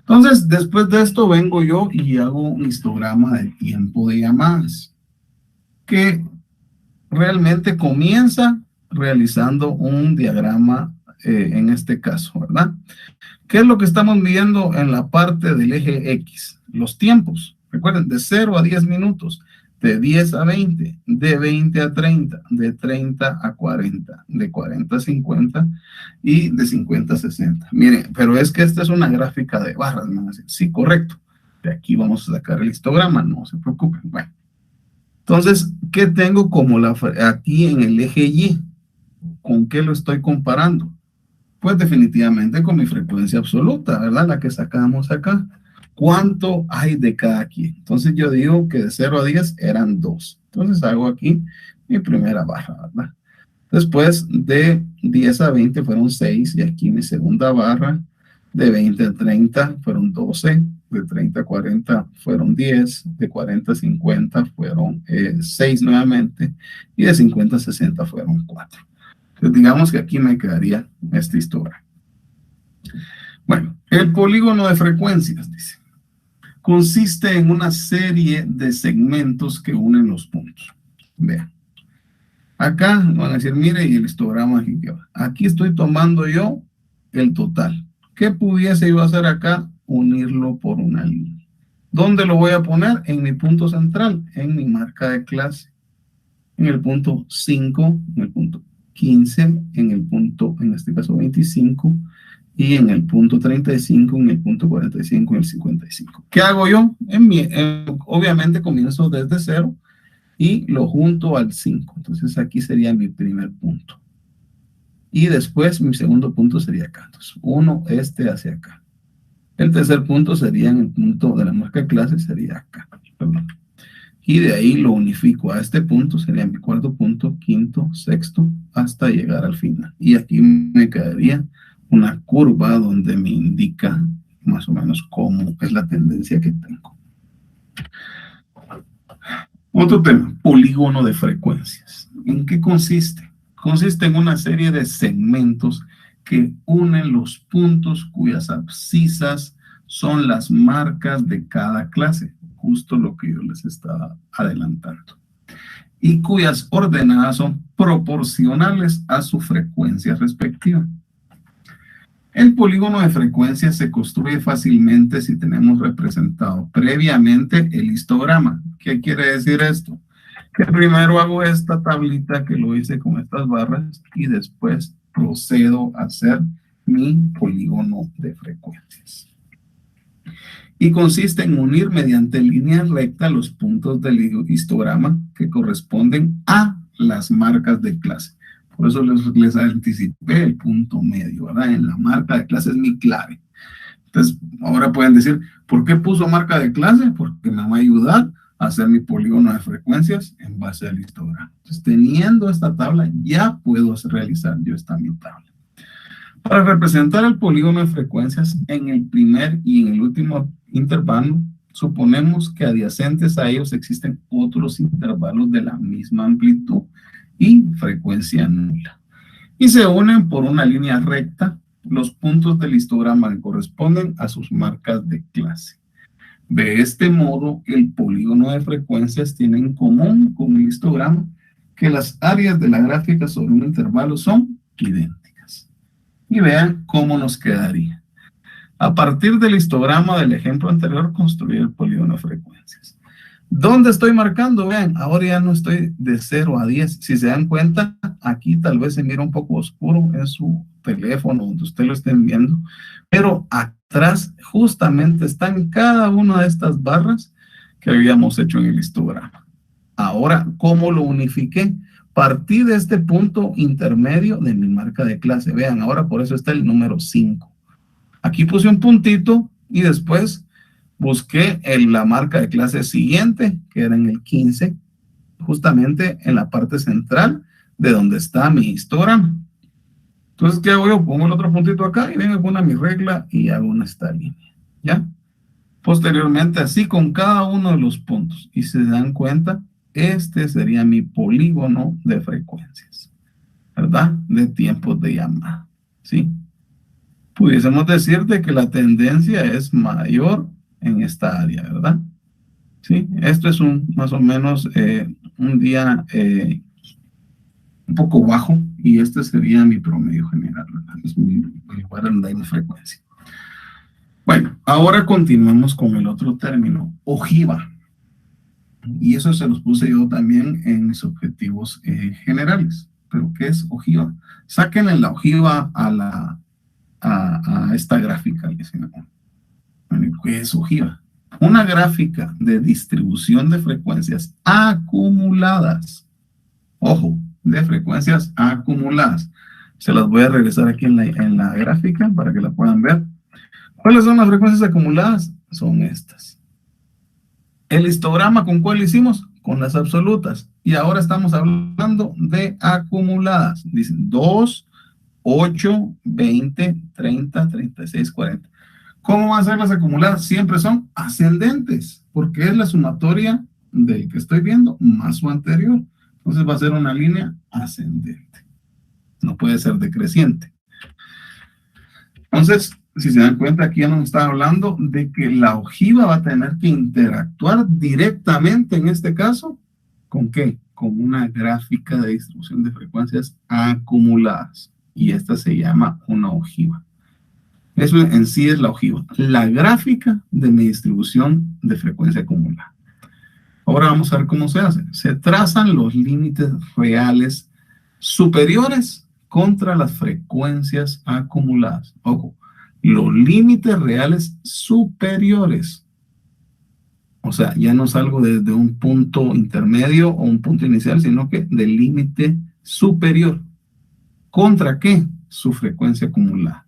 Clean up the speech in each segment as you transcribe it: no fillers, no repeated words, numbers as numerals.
Entonces, después de esto vengo yo y hago un histograma de tiempo de llamadas, que realmente comienza realizando un diagrama en este caso, ¿verdad? ¿Qué es lo que estamos viendo en la parte del eje X? Los tiempos. Recuerden, de 0 a 10 minutos, de 10 a 20, de 20 a 30, de 30 a 40, de 40 a 50 y de 50 a 60. Miren, pero es que esta es una gráfica de barras, ¿no? Sí, correcto. De aquí vamos a sacar el histograma, no se preocupen. Bueno, entonces, ¿qué tengo como aquí en el eje Y? ¿Con qué lo estoy comparando? Pues definitivamente con mi frecuencia absoluta, ¿verdad? La que sacamos acá. ¿Cuánto hay de cada aquí? Entonces yo digo que de 0 a 10 eran 2. Entonces hago aquí mi primera barra, ¿verdad? Después de 10 a 20 fueron 6 y aquí mi segunda barra. De 20 a 30 fueron 12, de 30 a 40 fueron 10, de 40 a 50 fueron 6 nuevamente y de 50 a 60 fueron 4. Entonces digamos que aquí me quedaría esta historia. Bueno, el polígono de frecuencias, dice, consiste en una serie de segmentos que unen los puntos. Vean. Acá van a decir, mire, y el histograma aquí que va. Aquí estoy tomando yo el total. ¿Qué pudiese yo hacer acá? Unirlo por una línea. ¿Dónde lo voy a poner? En mi punto central, en mi marca de clase. En el punto 5, en el punto 15, en el punto, en este caso 25, y en el punto 35, en el punto 45, en el 55. ¿Qué hago yo? Obviamente comienzo desde 0 y lo junto al 5. Entonces aquí sería mi primer punto. Y después mi segundo punto sería acá. Entonces 1, hacia acá. El tercer punto sería en el punto de la marca de clase, sería acá. Perdón. Y de ahí lo unifico a este punto, sería mi cuarto punto, quinto, sexto, hasta llegar al final. Y aquí me quedaría una curva donde me indica más o menos cómo es la tendencia que tengo. Otro tema, polígono de frecuencias. ¿En qué consiste? Consiste en una serie de segmentos que unen los puntos cuyas abscisas son las marcas de cada clase, justo lo que yo les estaba adelantando, y cuyas ordenadas son proporcionales a su frecuencia respectiva. El polígono de frecuencias se construye fácilmente si tenemos representado previamente el histograma. ¿Qué quiere decir esto? Que primero hago esta tablita que lo hice con estas barras y después procedo a hacer mi polígono de frecuencias. Y consiste en unir mediante línea recta los puntos del histograma que corresponden a las marcas de clase. Por eso les anticipé el punto medio, ¿verdad? En la marca de clase es mi clave. Entonces, ahora pueden decir, ¿por qué puso marca de clase? Porque me va a ayudar a hacer mi polígono de frecuencias en base al histograma. Entonces, teniendo esta tabla, ya puedo realizar yo esta mi tabla. Para representar el polígono de frecuencias en el primer y en el último intervalo, suponemos que adyacentes a ellos existen otros intervalos de la misma amplitud y frecuencia nula. Y se unen por una línea recta los puntos del histograma que corresponden a sus marcas de clase. De este modo, el polígono de frecuencias tiene en común con el histograma que las áreas de la gráfica sobre un intervalo son idénticas. Y vean cómo nos quedaría. A partir del histograma del ejemplo anterior, construir el polígono de frecuencias. ¿Dónde estoy marcando? Vean, ahora ya no estoy de 0 a 10. Si se dan cuenta, aquí tal vez se mira un poco oscuro en su teléfono, donde usted lo estén viendo, pero atrás justamente están cada una de estas barras que habíamos hecho en el histograma. Ahora, ¿cómo lo unifiqué? Partí de este punto intermedio de mi marca de clase. Vean, ahora por eso está el número 5. Aquí puse un puntito y después busqué la marca de clase siguiente, que era en el 15, justamente en la parte central de donde está mi histograma. Entonces, ¿qué hago yo? Pongo el otro puntito acá y vengo con mi regla y hago esta línea, ¿ya? Posteriormente, así con cada uno de los puntos. Y se dan cuenta, este sería mi polígono de frecuencias, ¿verdad? De tiempos de llamada, ¿sí? pudiésemos decir de que la tendencia es mayor en esta área, ¿verdad? Sí, esto es más o menos un día un poco bajo y este sería mi promedio general, ¿verdad? Es mi lugar donde hay una frecuencia. Bueno, ahora continuamos con el otro término, ojiva. Y eso se los puse yo también en mis objetivos generales. ¿Pero qué es ojiva? Sáquenle la ojiva a esta gráfica. Bueno, ¿qué es ojiva? Una gráfica de distribución de frecuencias acumuladas. Ojo, de frecuencias acumuladas. Se las voy a regresar aquí en la gráfica para que la puedan ver. ¿Cuáles son las frecuencias acumuladas? Son estas. El histograma, ¿con cuál hicimos? Con las absolutas. Y ahora estamos hablando de acumuladas. Dicen 2, 8, 20, 30, 36, 40. ¿Cómo van a ser las acumuladas? Siempre son ascendentes, porque es la sumatoria del que estoy viendo más su anterior. Entonces va a ser una línea ascendente. No puede ser decreciente. Entonces, si se dan cuenta, aquí ya nos está hablando de que la ojiva va a tener que interactuar directamente, en este caso, ¿con qué? Con una gráfica de distribución de frecuencias acumuladas. Y esta se llama una ojiva. Eso en sí es la ojiva, la gráfica de mi distribución de frecuencia acumulada. Ahora vamos a ver cómo se hace. Se trazan los límites reales superiores contra las frecuencias acumuladas. Ojo, los límites reales superiores. O sea, ya no salgo desde un punto intermedio o un punto inicial, sino que del límite superior. ¿Contra qué? Su frecuencia acumulada.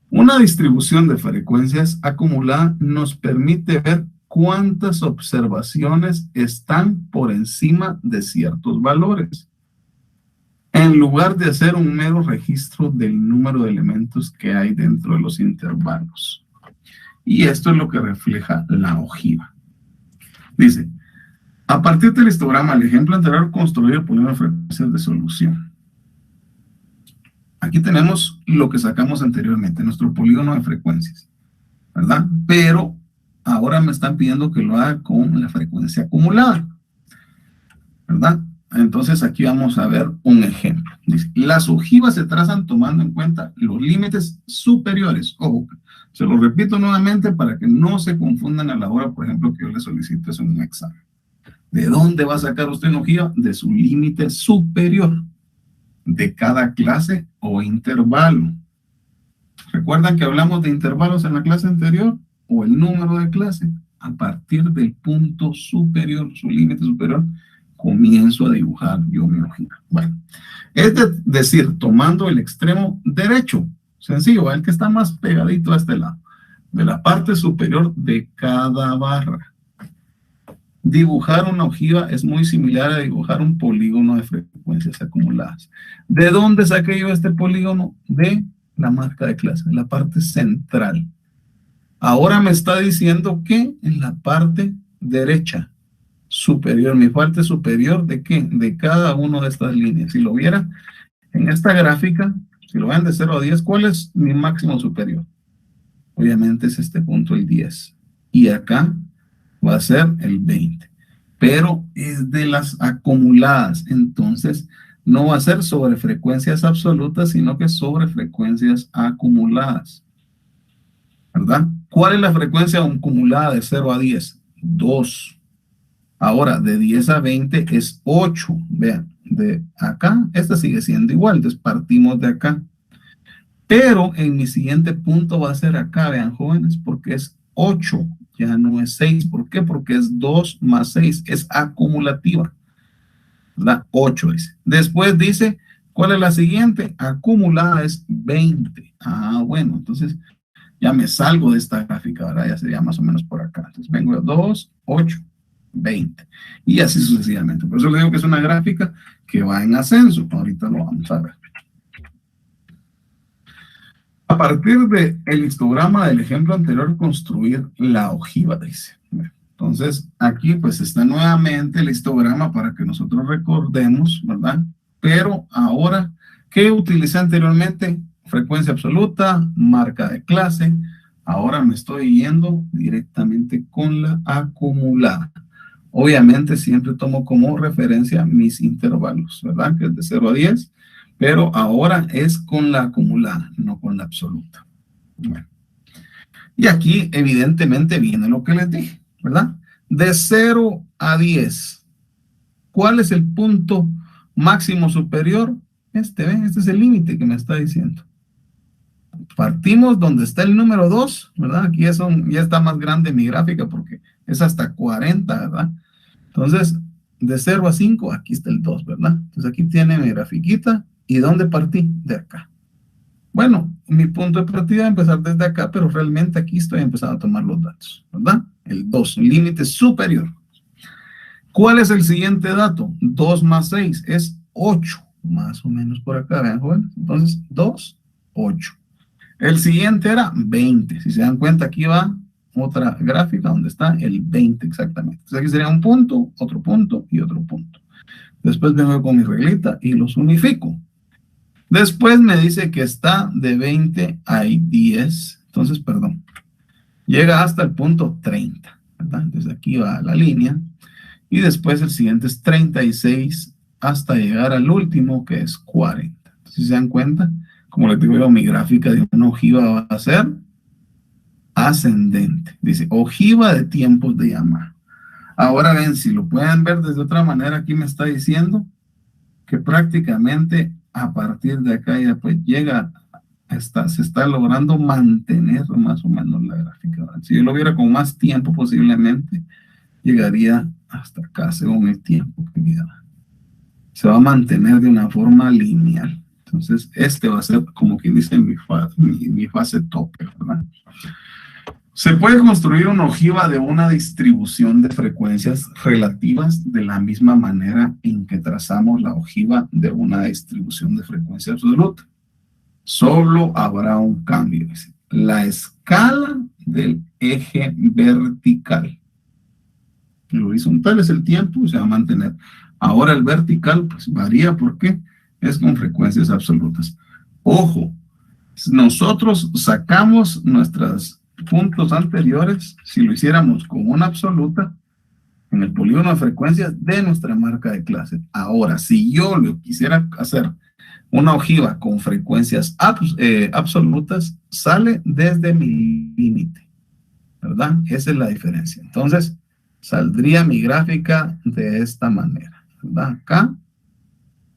Una distribución de frecuencias acumulada nos permite ver cuántas observaciones están por encima de ciertos valores, en lugar de hacer un mero registro del número de elementos que hay dentro de los intervalos. Y esto es lo que refleja la ojiva. Dice, a partir del histograma, el ejemplo anterior, construir el polígono de frecuencias de solución. Aquí tenemos lo que sacamos anteriormente, nuestro polígono de frecuencias, ¿verdad? Pero ahora me están pidiendo que lo haga con la frecuencia acumulada, ¿verdad? Entonces aquí vamos a ver un ejemplo. Dice, las ojivas se trazan tomando en cuenta los límites superiores. Ojo, se lo repito nuevamente para que no se confundan a la hora, por ejemplo, que yo le solicito eso en un examen. ¿De dónde va a sacar usted una ojiva? De su límite superior de cada clase o intervalo. ¿Recuerdan que hablamos de intervalos en la clase anterior? O el número de clase. A partir del punto superior, su límite superior, comienzo a dibujar yo mi ojiva. Bueno, es decir, tomando el extremo derecho, sencillo, el que está más pegadito a este lado, de la parte superior de cada barra. Dibujar una ojiva es muy similar a dibujar un polígono de frecuencias acumuladas. ¿De dónde saqué yo este polígono? De la marca de clase, de la parte central. Ahora me está diciendo que en la parte derecha superior, mi parte superior, ¿de qué? De cada una de estas líneas. Si lo viera en esta gráfica, si lo ven de 0 a 10, ¿cuál es mi máximo superior? Obviamente es este punto, el 10. Y acá va a ser el 20. Pero es de las acumuladas. Entonces, no va a ser sobre frecuencias absolutas, sino que sobre frecuencias acumuladas. ¿Verdad? ¿Cuál es la frecuencia acumulada de 0 a 10? 2. Ahora, de 10 a 20 es 8. Vean, de acá, esta sigue siendo igual. Entonces, partimos de acá. Pero en mi siguiente punto va a ser acá, vean, jóvenes, porque es 8. Ya no es 6. ¿Por qué? Porque es 2 más 6. Es acumulativa. ¿Verdad? 8 dice. Después dice, ¿cuál es la siguiente? Acumulada es 20. Ah, bueno, entonces ya me salgo de esta gráfica, ¿verdad? Ya sería más o menos por acá. Entonces vengo de 2, 8, 20. Y así sucesivamente. Por eso le digo que es una gráfica que va en ascenso. Ahorita lo vamos a ver. A partir del histograma del ejemplo anterior, construir la ojiva, dice. Entonces, aquí pues está nuevamente el histograma para que nosotros recordemos, ¿verdad? Pero ahora, ¿qué utilicé anteriormente? frecuencia absoluta, marca de clase. Ahora me estoy yendo directamente con la acumulada. Obviamente siempre tomo como referencia mis intervalos, ¿verdad? Que es de 0 a 10, pero ahora es con la acumulada, no con la absoluta. Bueno. Y aquí evidentemente viene lo que les dije, ¿verdad? De 0 a 10, ¿cuál es el punto máximo superior? ¿Ven? Este es el límite que me está diciendo. Partimos donde está el número 2, ¿verdad? Aquí ya está más grande mi gráfica porque es hasta 40, ¿verdad? Entonces, de 0 a 5, aquí está el 2, ¿verdad? Entonces aquí tiene mi grafiquita. ¿Y dónde partí? De acá. Bueno, mi punto de partida va a empezar desde acá, pero realmente aquí estoy empezando a tomar los datos, ¿verdad? El 2, límite superior. ¿Cuál es el siguiente dato? 2 más 6 es 8, más o menos por acá, vean, jóvenes. Entonces, 2, 8. El siguiente era 20. Si se dan cuenta, aquí va otra gráfica donde está el 20 exactamente. Entonces aquí sería un punto, otro punto y otro punto. Después vengo con mi reglita y los unifico. Después me dice que está de 20 a 10. Entonces, perdón. Llega hasta el punto 30, ¿verdad? Entonces aquí va la línea. Y después el siguiente es 36 hasta llegar al último que es 40. Entonces, si se dan cuenta, como les digo yo, mi gráfica de una ojiva va a ser ascendente. Dice ojiva de tiempos de llamada. Ahora ven, si lo pueden ver desde otra manera, aquí me está diciendo que prácticamente a partir de acá ya pues llega, se está logrando mantener más o menos la gráfica. Si yo lo viera con más tiempo posiblemente, llegaría hasta acá según el tiempo que me da. Se va a mantener de una forma lineal. Entonces, este va a ser como quien dice mi fase tope, ¿verdad? Se puede construir una ojiva de una distribución de frecuencias relativas de la misma manera en que trazamos la ojiva de una distribución de frecuencia absoluta. Solo habrá un cambio. Dice, la escala del eje vertical. El horizontal es el tiempo y se va a mantener. Ahora el vertical pues varía porque es con frecuencias absolutas. Ojo, nosotros sacamos nuestros puntos anteriores, si lo hiciéramos con una absoluta, en el polígono de frecuencias de nuestra marca de clase. Ahora, si yo lo quisiera hacer una ojiva con frecuencias absolutas, sale desde mi límite, ¿verdad? Esa es la diferencia. Entonces, saldría mi gráfica de esta manera, ¿verdad? Acá,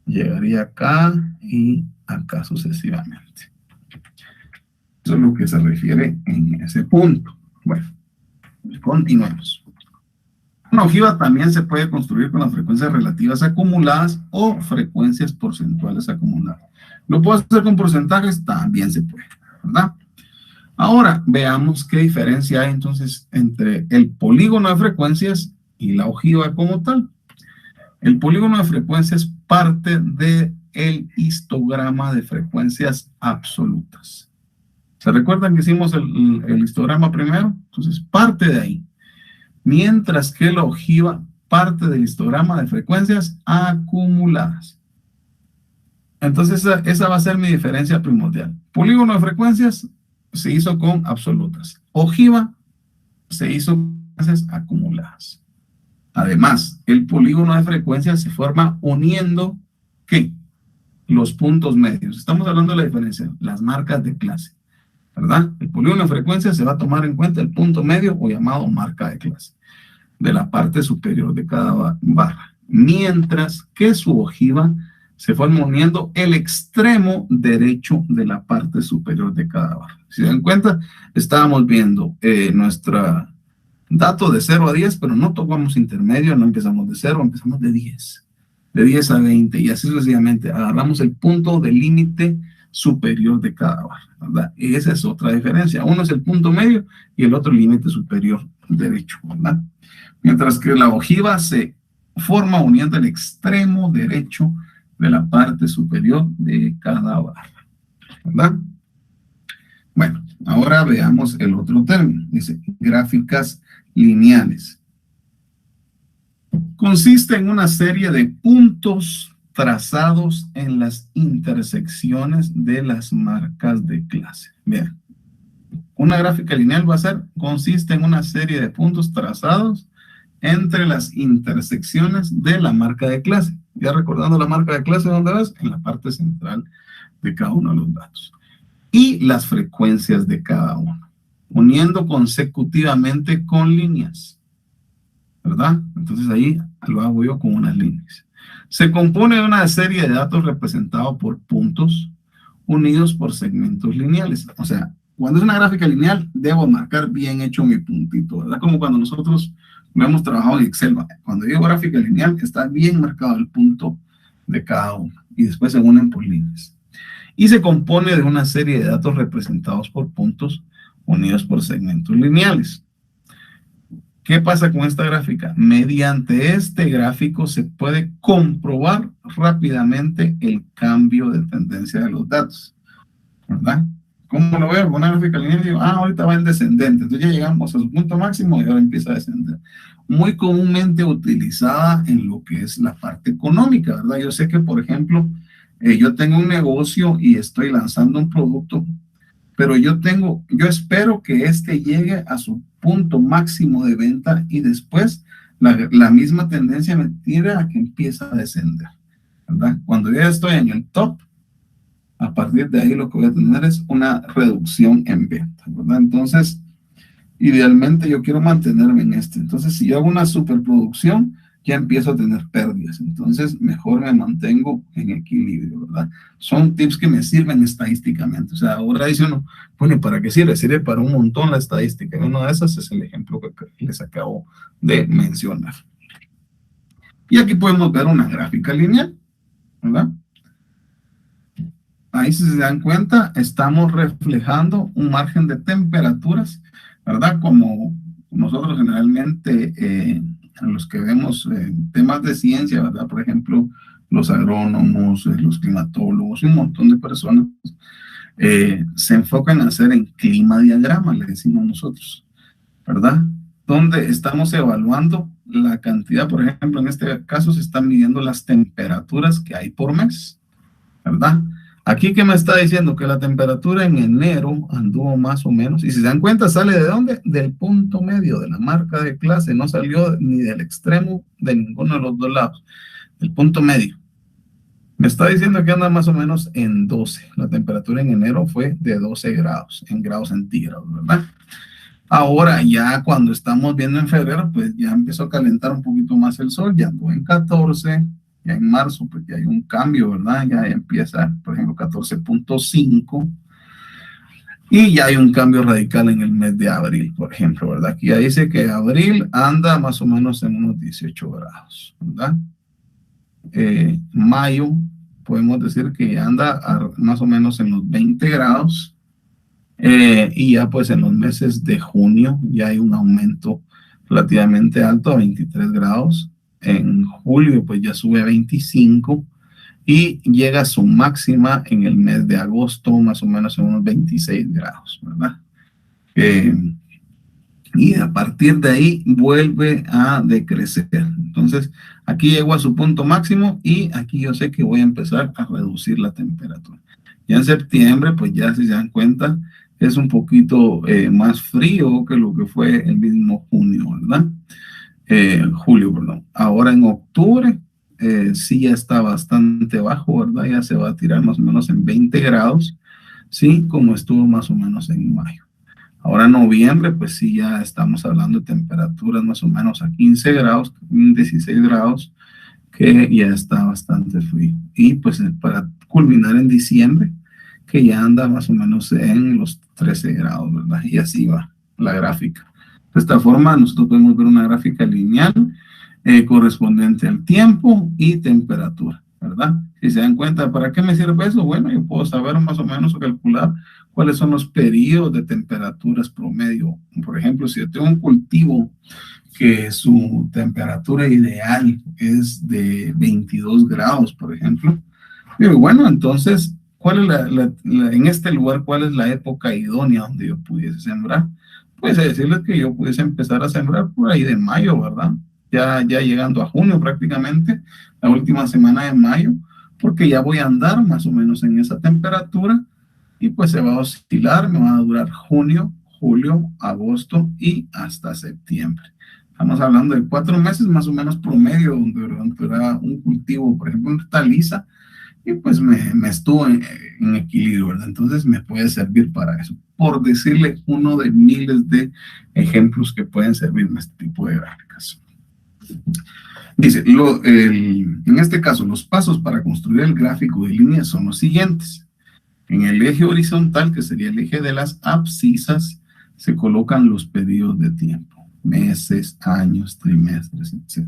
llegaría acá y acá sucesivamente. Eso es lo que se refiere en ese punto. Bueno, continuemos. Una ojiva también se puede construir con las frecuencias relativas acumuladas o frecuencias porcentuales acumuladas. ¿Lo puedo hacer con porcentajes? También se puede, ¿verdad? Ahora, veamos qué diferencia hay entonces entre el polígono de frecuencias y la ojiva como tal. El polígono de frecuencias parte del histograma de frecuencias absolutas. ¿Se recuerdan que hicimos el histograma primero? Entonces, parte de ahí. Mientras que la ojiva parte del histograma de frecuencias acumuladas. Entonces, esa va a ser mi diferencia primordial. Polígono de frecuencias se hizo con absolutas. Ojiva se hizo con frecuencias acumuladas. Además, el polígono de frecuencias se forma uniendo, ¿qué? Los puntos medios. Estamos hablando de la diferencia, las marcas de clase, ¿verdad? El polígono de frecuencias se va a tomar en cuenta el punto medio o llamado marca de clase de la parte superior de cada barra, mientras que su ojiva se forma uniendo el extremo derecho de la parte superior de cada barra. Si se dan cuenta, estábamos viendo nuestro dato de 0 a 10, pero no tomamos intermedio, no empezamos de 0, empezamos de 10. De 10 a 20 y así sucesivamente. Agarramos el punto de límite superior de cada barra, ¿verdad? Y esa es otra diferencia. Uno es el punto medio y el otro el límite superior derecho, ¿verdad? Mientras que la ojiva se forma uniendo el extremo derecho de la parte superior de cada barra, ¿verdad? Bueno, ahora veamos el otro término. Dice gráficas lineales. Consiste en una serie de puntos trazados en las intersecciones de las marcas de clase. Vean, una gráfica lineal consiste en una serie de puntos trazados entre las intersecciones de la marca de clase. Ya recordando la marca de clase, ¿dónde vas? En la parte central de cada uno de los datos. Y las frecuencias de cada uno, uniendo consecutivamente con líneas, ¿verdad? Entonces ahí lo hago yo con unas líneas. Se compone de una serie de datos representados por puntos unidos por segmentos lineales. O sea, cuando es una gráfica lineal, debo marcar bien hecho mi puntito, ¿verdad? Como cuando nosotros lo hemos trabajado en Excel. Cuando digo gráfica lineal, está bien marcado el punto de cada uno y después se unen por líneas. Y se compone de una serie de datos representados por puntos unidos por segmentos lineales. ¿Qué pasa con esta gráfica? Mediante este gráfico se puede comprobar rápidamente el cambio de tendencia de los datos, ¿verdad? ¿Cómo lo veo? Con una gráfica lineal digo, ahorita va en descendente, entonces ya llegamos a su punto máximo y ahora empieza a descender. Muy comúnmente utilizada en lo que es la parte económica, ¿verdad? Yo sé que, por ejemplo, yo tengo un negocio y estoy lanzando un producto, pero yo espero que este llegue a su punto máximo de venta y después la misma tendencia me tira a que empiece a descender, ¿verdad? Cuando yo ya estoy en el top, a partir de ahí lo que voy a tener es una reducción en venta, ¿verdad? Entonces, idealmente yo quiero mantenerme en este. Entonces, si yo hago una superproducción, ya empiezo a tener pérdidas. Entonces, mejor me mantengo en equilibrio, ¿verdad? Son tips que me sirven estadísticamente. O sea, ahora dice uno, bueno, ¿para qué sirve? Sirve para un montón la estadística. Y una de esas es el ejemplo que les acabo de mencionar. Y aquí podemos ver una gráfica lineal, ¿verdad? Ahí, si se dan cuenta, estamos reflejando un margen de temperaturas, ¿verdad? Como nosotros generalmente, a los que vemos temas de ciencia, ¿verdad? Por ejemplo, los agrónomos, los climatólogos y un montón de personas se enfocan en hacer en clima diagrama, le decimos nosotros, ¿verdad? Donde estamos evaluando la cantidad, por ejemplo, en este caso se están midiendo las temperaturas que hay por mes, ¿verdad? Aquí, ¿qué me está diciendo? Que la temperatura en enero anduvo más o menos, y si se dan cuenta, ¿sale de dónde? Del punto medio de la marca de clase, no salió ni del extremo de ninguno de los dos lados, del punto medio. Me está diciendo que anda más o menos en 12. La temperatura en enero fue de 12 grados, en grados centígrados, ¿verdad? Ahora, ya cuando estamos viendo en febrero, pues ya empezó a calentar un poquito más el sol, ya anduvo en 14. Ya en marzo, pues ya hay un cambio, ¿verdad? Ya empieza, por ejemplo, 14.5. Y ya hay un cambio radical en el mes de abril, por ejemplo, ¿verdad? Aquí ya dice que abril anda más o menos en unos 18 grados, ¿verdad? Mayo, podemos decir que anda más o menos en los 20 grados. Y ya pues en los meses de junio ya hay un aumento relativamente alto a 23 grados. En julio pues ya sube a 25 y llega a su máxima en el mes de agosto, más o menos en unos 26 grados, ¿verdad? Y a partir de ahí vuelve a decrecer. Entonces aquí llego a su punto máximo y aquí yo sé que voy a empezar a reducir la temperatura. Ya en septiembre, pues ya si se dan cuenta, es un poquito más frío que lo que fue el mismo junio, ¿verdad? Julio, perdón. Ahora en octubre sí ya está bastante bajo, ¿verdad? Ya se va a tirar más o menos en 20 grados, ¿sí? Como estuvo más o menos en mayo. Ahora en noviembre, pues sí ya estamos hablando de temperaturas más o menos a 15 grados, 16 grados, que ya está bastante frío. Y pues para culminar en diciembre, que ya anda más o menos en los 13 grados, ¿verdad? Y así va la gráfica. De esta forma, nosotros podemos ver una gráfica lineal correspondiente al tiempo y temperatura, ¿verdad? Si se dan cuenta, ¿para qué me sirve eso? Bueno, yo puedo saber más o menos o calcular cuáles son los periodos de temperaturas promedio. Por ejemplo, si yo tengo un cultivo que su temperatura ideal es de 22 grados, por ejemplo, digo, bueno, entonces, ¿cuál es en este lugar, cuál es la época idónea donde yo pudiese sembrar? Pues decirles que yo pudiese empezar a sembrar por ahí de mayo, ¿verdad? Ya llegando a junio prácticamente, la última semana de mayo, porque ya voy a andar más o menos en esa temperatura y pues se va a oscilar, me va a durar junio, julio, agosto y hasta septiembre. Estamos hablando de 4 meses más o menos promedio donde era un cultivo, por ejemplo, una hortaliza, y pues me estuvo en equilibrio, ¿verdad? Entonces me puede servir para eso. Por decirle uno de miles de ejemplos que pueden servirme este tipo de gráficas. Dice, en este caso, los pasos para construir el gráfico de líneas son los siguientes. En el eje horizontal, que sería el eje de las abscisas, se colocan los periodos de tiempo, meses, años, trimestres, etc.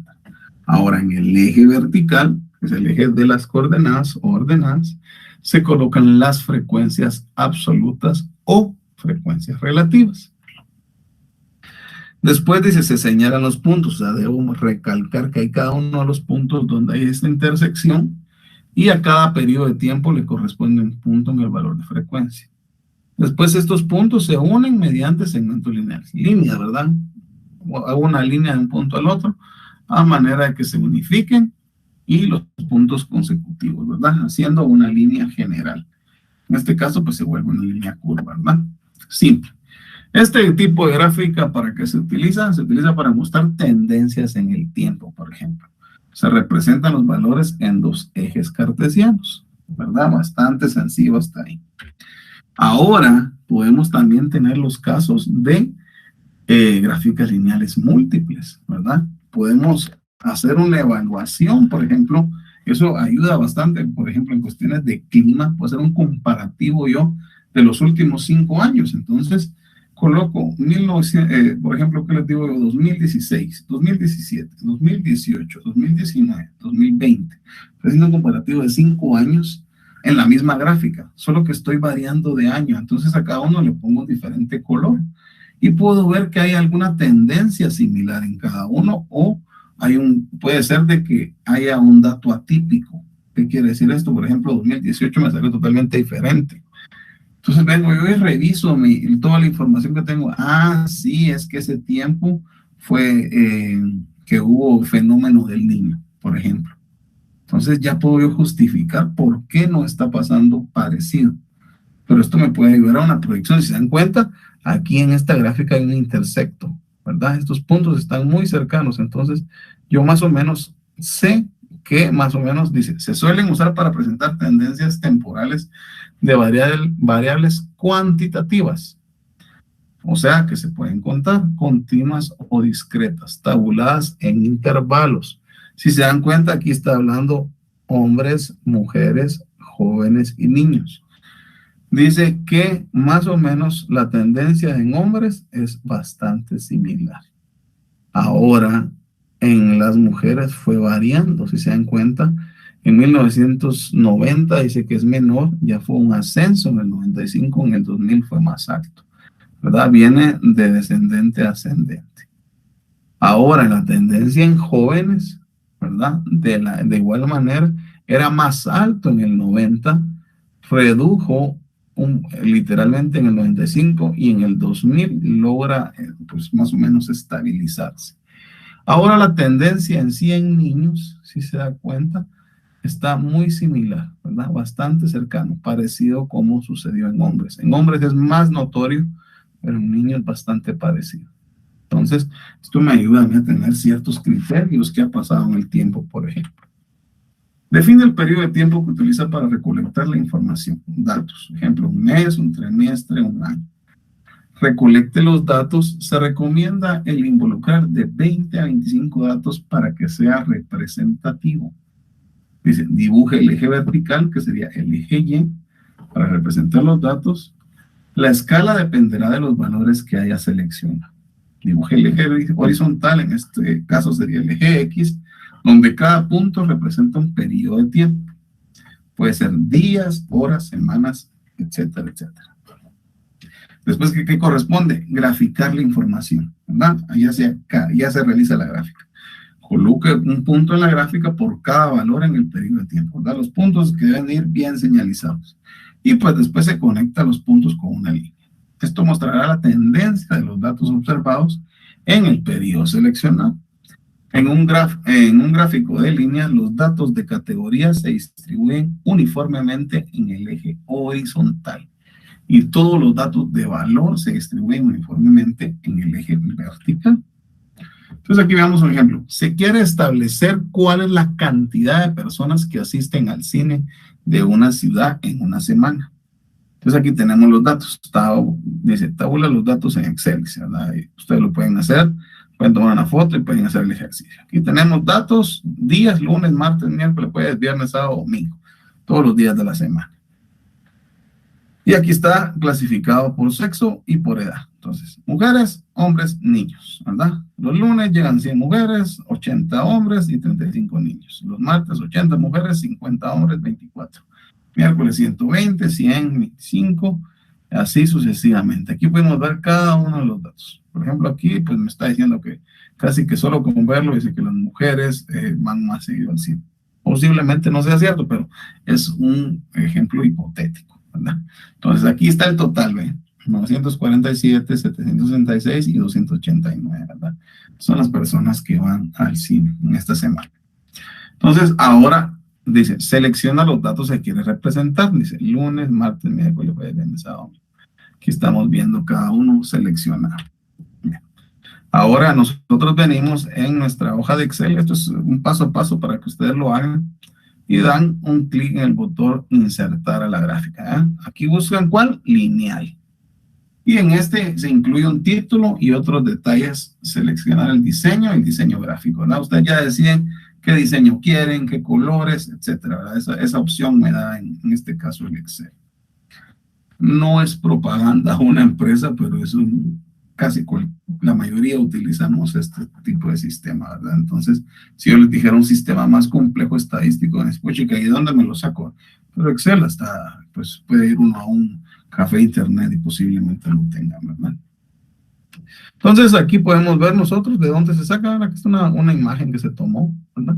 Ahora, en el eje vertical, que es el eje de las coordenadas o ordenadas, se colocan las frecuencias absolutas o frecuencias relativas. Después dice, se señalan los puntos, o sea, debo recalcar que hay cada uno de los puntos donde hay esta intersección y a cada periodo de tiempo le corresponde un punto en el valor de frecuencia. Después estos puntos se unen mediante segmentos lineales. Línea, ¿verdad? Hago una línea de un punto al otro a manera de que se unifiquen y los puntos consecutivos, ¿verdad? Haciendo una línea general. En este caso, pues se vuelve una línea curva, ¿verdad? Simple. Este tipo de gráfica, ¿para qué se utiliza? Se utiliza para mostrar tendencias en el tiempo, por ejemplo. Se representan los valores en dos ejes cartesianos, ¿verdad? Bastante sencillo hasta ahí. Ahora, podemos también tener los casos de gráficas lineales múltiples, ¿verdad? Podemos hacer una evaluación, por ejemplo, eso ayuda bastante, por ejemplo, en cuestiones de clima, puedo hacer un comparativo yo de los últimos 5 años, entonces coloco 1900, por ejemplo, ¿qué les digo yo? 2016, 2017, 2018, 2019, 2020. Estoy haciendo un comparativo de 5 años en la misma gráfica, solo que estoy variando de año. Entonces a cada uno le pongo un diferente color y puedo ver que hay alguna tendencia similar en cada uno o puede ser de que haya un dato atípico. ¿Qué quiere decir esto? Por ejemplo, 2018 me salió totalmente diferente. Entonces vengo yo y reviso toda la información que tengo. Ah, sí, es que ese tiempo fue que hubo fenómeno del Niño, por ejemplo. Entonces ya puedo yo justificar por qué no está pasando parecido. Pero esto me puede ayudar a una proyección. Si se dan cuenta, aquí en esta gráfica hay un intersecto, ¿verdad? Estos puntos están muy cercanos. Entonces yo más o menos sé que más o menos dice, se suelen usar para presentar tendencias temporales de variables cuantitativas, o sea que se pueden contar, continuas o discretas, tabuladas en intervalos. Si se dan cuenta, aquí está hablando hombres, mujeres, jóvenes y niños. Dice que más o menos la tendencia en hombres es bastante similar. Ahora, en las mujeres fue variando, si se dan cuenta. En 1990 dice que es menor, ya fue un ascenso en el 95, en el 2000 fue más alto, ¿verdad? Viene de descendente a ascendente. Ahora, la tendencia en jóvenes, ¿verdad? De igual manera, era más alto en el 90, redujo literalmente en el 95 y en el 2000 logra pues más o menos estabilizarse. Ahora la tendencia en sí en niños, si se da cuenta, está muy similar, ¿verdad? Bastante cercano, parecido como sucedió en hombres. En hombres es más notorio, pero en niños bastante parecido. Entonces, esto me ayuda a mí a tener ciertos criterios que ha pasado en el tiempo, por ejemplo. Define el periodo de tiempo que utiliza para recolectar la información, datos. Ejemplo, un mes, un trimestre, un año. Recolecte los datos. Se recomienda el involucrar de 20 a 25 datos para que sea representativo. Dice, dibuje el eje vertical, que sería el eje Y, para representar los datos. La escala dependerá de los valores que haya seleccionado. Dibuje el eje horizontal, en este caso sería el eje X, donde cada punto representa un periodo de tiempo. Puede ser días, horas, semanas, etcétera, etcétera. Después, ¿qué corresponde? Graficar la información, ¿verdad? Ya se realiza la gráfica. Coloque un punto en la gráfica por cada valor en el periodo de tiempo, ¿verdad? Los puntos que deben ir bien señalizados. Y pues después se conecta los puntos con una línea. Esto mostrará la tendencia de los datos observados en el periodo seleccionado. En un gráfico de líneas, los datos de categorías se distribuyen uniformemente en el eje horizontal y todos los datos de valor se distribuyen uniformemente en el eje vertical. Entonces aquí veamos un ejemplo. Se quiere establecer cuál es la cantidad de personas que asisten al cine de una ciudad en una semana. Entonces aquí tenemos los datos. Dice, tabula los datos en Excel, ¿verdad? Y ustedes lo pueden hacer, pueden tomar una foto y pueden hacer el ejercicio. Aquí tenemos datos, días, lunes, martes, miércoles, jueves, viernes, sábado, domingo. Todos los días de la semana. Y aquí está clasificado por sexo y por edad. Entonces, mujeres, hombres, niños, ¿verdad? Los lunes llegan 100 mujeres, 80 hombres y 35 niños. Los martes, 80 mujeres, 50 hombres, 24. Miércoles, 120, 100, 25, así sucesivamente. Aquí podemos ver cada uno de los datos. Por ejemplo, aquí pues me está diciendo que casi que solo con verlo dice que las mujeres van más seguido al cine. Posiblemente no sea cierto, pero es un ejemplo hipotético, ¿verdad? Entonces aquí está el total, ¿ven? 947, 766 y 289, ¿verdad? Son las personas que van al cine en esta semana. Entonces, ahora dice, selecciona los datos que quieres representar. Dice, lunes, martes, miércoles, jueves, viernes, sábado. Aquí estamos viendo cada uno seleccionado. Bien. Ahora nosotros venimos en nuestra hoja de Excel. Esto es un paso a paso para que ustedes lo hagan. Y dan un clic en el botón insertar a la gráfica. ¿Eh? Aquí buscan ¿cuál? Lineal. Y en este se incluye un título y otros detalles. Seleccionar el diseño gráfico, ¿verdad? Ustedes ya deciden qué diseño quieren, qué colores, etcétera, ¿verdad? Esa opción me da en este caso el Excel. No es propaganda una empresa, pero es la mayoría utilizamos este tipo de sistema, ¿verdad? Entonces, si yo les dijera un sistema más complejo estadístico, pues chica, ¿y dónde me lo saco? Pero Excel está, pues puede ir uno a un café internet y posiblemente lo tengan, ¿verdad? Entonces, aquí podemos ver nosotros de dónde se saca. Aquí está una imagen que se tomó, ¿verdad?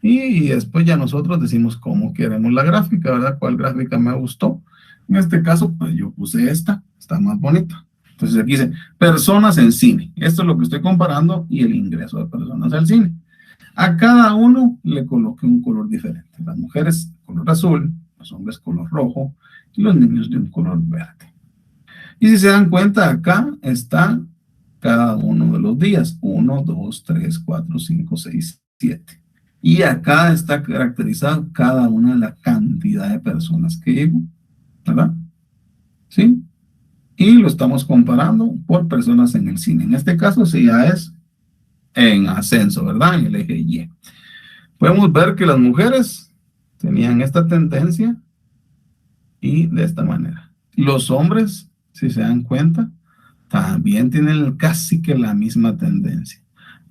Y después ya nosotros decimos cómo queremos la gráfica, ¿verdad? ¿Cuál gráfica me gustó? En este caso, pues yo puse esta, está más bonita. Entonces aquí dice, personas en cine. Esto es lo que estoy comparando y el ingreso de personas al cine. A cada uno le coloqué un color diferente. Las mujeres, color azul, los hombres, color rojo, y los niños de un color verde. Y si se dan cuenta, acá está cada uno de los días. 1, 2, 3, 4, 5, 6, 7. Y acá está caracterizado cada una de la cantidad de personas que llegó, ¿verdad? ¿Sí? Y lo estamos comparando por personas en el cine. En este caso, sí ya es en ascenso, ¿verdad? En el eje Y. Podemos ver que las mujeres tenían esta tendencia y de esta manera. Los hombres, si se dan cuenta, también tienen casi que la misma tendencia.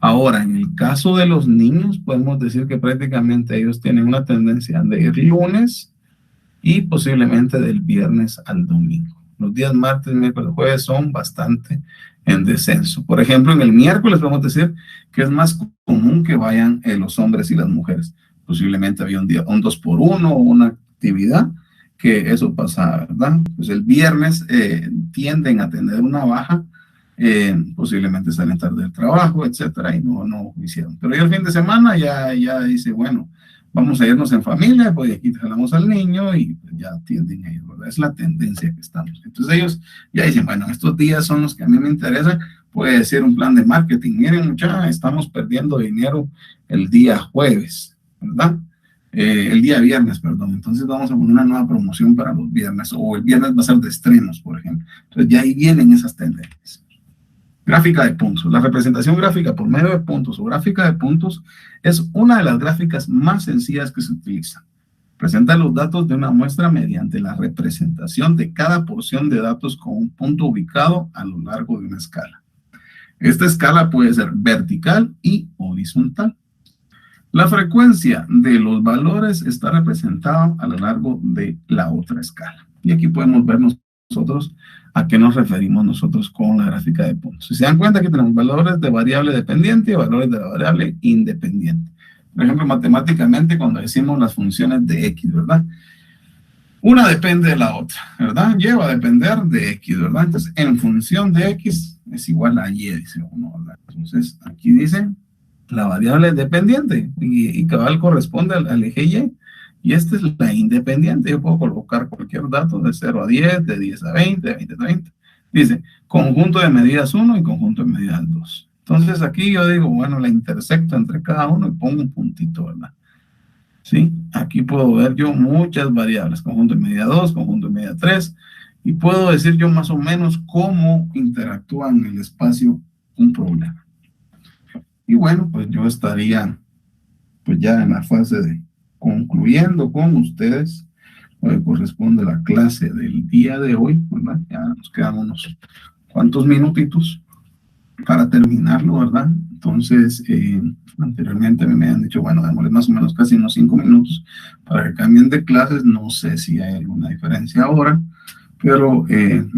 Ahora, en el caso de los niños, podemos decir que prácticamente ellos tienen una tendencia de ir lunes y posiblemente del viernes al domingo. Los días martes, miércoles, jueves son bastante en descenso. Por ejemplo, en el miércoles podemos decir que es más común que vayan los hombres y las mujeres. Posiblemente había un 2x1 o una actividad que eso pasa, ¿verdad? Pues el viernes tienden a tener una baja, posiblemente salen tarde del trabajo, etcétera, y no hicieron. Pero ya el fin de semana ya dice, bueno, vamos a irnos en familia, pues aquí jalamos al niño y ya tienden a ir, ¿verdad? Es la tendencia que estamos. Entonces ellos ya dicen, bueno, estos días son los que a mí me interesan, puede ser un plan de marketing. Miren, muchachos, estamos perdiendo dinero el día jueves, ¿verdad? El día viernes, perdón. Entonces vamos a poner una nueva promoción para los viernes, o el viernes va a ser de estrenos, por ejemplo. Entonces ya ahí vienen esas tendencias. Gráfica de puntos. La representación gráfica por medio de puntos o gráfica de puntos es una de las gráficas más sencillas que se utilizan. Presenta los datos de una muestra mediante la representación de cada porción de datos con un punto ubicado a lo largo de una escala. Esta escala puede ser vertical y horizontal. La frecuencia de los valores está representada a lo largo de la otra escala. Y aquí podemos ver nosotros a qué nos referimos nosotros con la gráfica de puntos. Si se dan cuenta que tenemos valores de variable dependiente y valores de la variable independiente. Por ejemplo, matemáticamente cuando decimos las funciones de X, ¿verdad? Una depende de la otra, ¿verdad? Y va a depender de X, ¿verdad? Entonces, en función de X es igual a Y, dice uno, ¿verdad? Entonces, aquí dice La variable dependiente y cabal corresponde al eje y esta es la independiente. Yo puedo colocar cualquier dato de 0 a 10, de 10 a 20, de 20 a 30. Dice, conjunto de medidas 1 y conjunto de medidas 2. Entonces aquí yo digo, bueno, la intersecto entre cada uno y pongo un puntito, ¿verdad? ¿Sí? Aquí puedo ver yo muchas variables, conjunto de medida 2, conjunto de medida 3, y puedo decir yo más o menos cómo interactúan en el espacio un problema. Y bueno, pues yo estaría pues ya en la fase de concluyendo con ustedes lo que corresponde a la clase del día de hoy, ¿verdad? Ya nos quedan unos cuantos minutitos para terminarlo, ¿verdad? Entonces, anteriormente me han dicho, bueno, démosle más o menos casi unos 5 minutos para que cambien de clases. No sé si hay alguna diferencia ahora, pero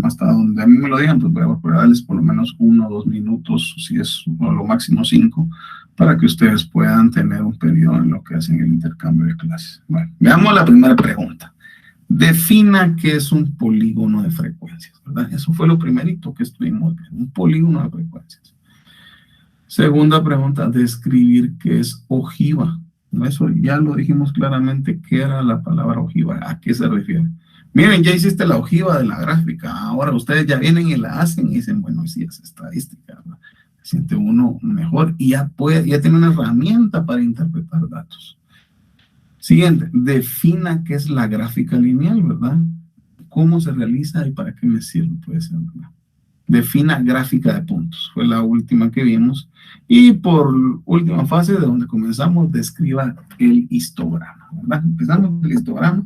hasta donde a mí me lo digan, pues voy a procurar darles por lo menos 1 o 2 minutos, si es lo máximo 5, para que ustedes puedan tener un periodo en lo que hacen el intercambio de clases. Bueno, veamos la primera pregunta. Defina qué es un polígono de frecuencias, ¿verdad? Eso fue lo primerito que estuvimos viendo, un polígono de frecuencias. Segunda pregunta, describir qué es ojiva. Eso ya lo dijimos claramente, qué era la palabra ojiva, a qué se refiere. Miren, ya hiciste la ojiva de la gráfica, ahora ustedes ya vienen y la hacen y dicen, bueno, sí, es estadística, ¿verdad? Se siente uno mejor y ya tiene una herramienta para interpretar datos. Siguiente, defina qué es la gráfica lineal, ¿verdad? ¿Cómo se realiza y para qué me sirve? Puede ser, ¿verdad? Defina gráfica de puntos, fue la última que vimos. Y por última fase, de donde comenzamos, describa el histograma, ¿verdad? Empezamos el histograma,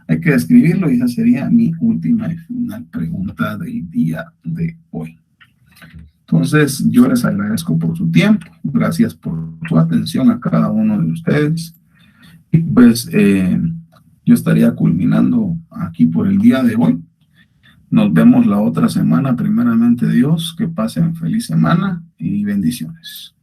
hay que describirlo y esa sería mi última y final pregunta del día de hoy. Entonces, yo les agradezco por su tiempo, gracias por su atención a cada uno de ustedes. Y pues yo estaría culminando aquí por el día de hoy. Nos vemos la otra semana, primeramente Dios, que pasen feliz semana y bendiciones.